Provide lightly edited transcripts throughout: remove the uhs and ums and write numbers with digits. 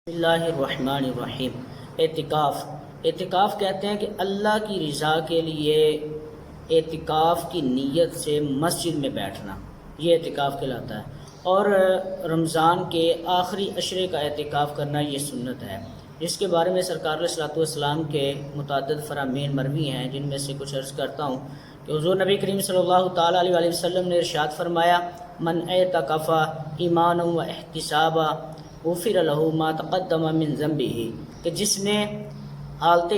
بسم اللہ الرحمن الرحیم۔ اعتکاف کہتے ہیں کہ اللہ کی رضا کے لیے اعتکاف کی نیت سے مسجد میں بیٹھنا، یہ اعتکاف کہلاتا ہے۔ اور رمضان کے آخری عشرے کا اعتکاف کرنا یہ سنت ہے، جس کے بارے میں سرکار علیہ الصلوۃ والسلام کے متعدد فرامین مروی ہیں، جن میں سے کچھ عرض کرتا ہوں کہ حضور نبی کریم صلی اللہ تعالیٰ علیہ وآلہ وسلم نے ارشاد فرمایا، من اعتکف ایمانا و احتسابا غفر لہ ما تقدم من ذنبہ، کہ جس نے حالت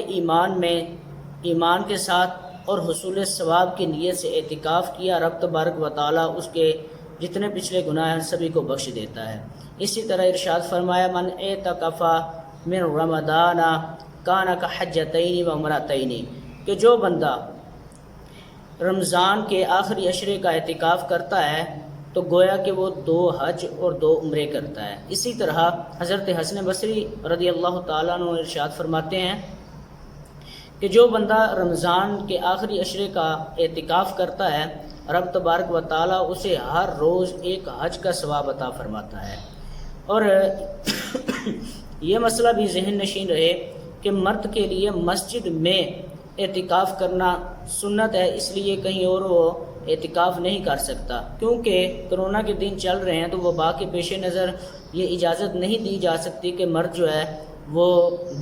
ایمان کے ساتھ اور حصول ثواب کی نیت سے اعتکاف کیا، رب تبارک و تعالیٰ اس کے جتنے پچھلے گناہ ہیں سبھی کو بخش دیتا ہے۔ اسی طرح ارشاد فرمایا، من اعتکف من رمضان کان کحجتین و عمرتین، کہ جو بندہ رمضان کے آخری عشرے کا اعتکاف کرتا ہے تو گویا کہ وہ 2 حج اور 2 عمرے کرتا ہے۔ اسی طرح حضرت حسن بصری رضی اللہ تعالیٰ عنہ ارشاد فرماتے ہیں کہ جو بندہ رمضان کے آخری عشرے کا اعتکاف کرتا ہے، رب تبارک و تعالیٰ اسے ہر روز ایک حج کا ثواب عطا فرماتا ہے۔ اور یہ مسئلہ بھی ذہن نشین رہے کہ مرد کے لیے مسجد میں اعتکاف کرنا سنت ہے، اس لیے کہیں اور وہ اعتکاف نہیں کر سکتا، کیونکہ کرونا کے دن چل رہے ہیں تو وبا کے پیش نظر یہ اجازت نہیں دی جا سکتی کہ مرد جو ہے وہ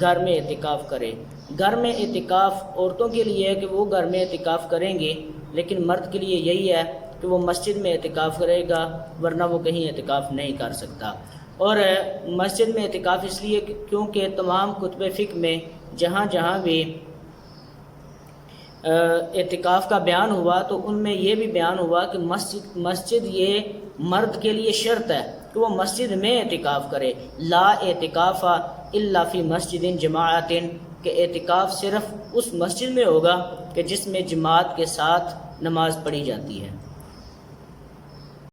گھر میں اعتکاف کرے۔ گھر میں اعتکاف عورتوں کے لیے ہے کہ وہ گھر میں اعتکاف کریں گے، لیکن مرد کے لیے یہی ہے کہ وہ مسجد میں اعتکاف کرے گا، ورنہ وہ کہیں اعتکاف نہیں کر سکتا۔ اور مسجد میں اعتکاف اس لیے کیونکہ تمام کتب فقہ میں جہاں جہاں بھی اعتکاف کا بیان ہوا تو ان میں یہ بھی بیان ہوا کہ مسجد یہ مرد کے لیے شرط ہے کہ وہ مسجد میں اعتکاف کرے، لا اعتکاف الا فی مسجد جماعت، کہ اعتکاف صرف اس مسجد میں ہوگا کہ جس میں جماعت کے ساتھ نماز پڑھی جاتی ہے۔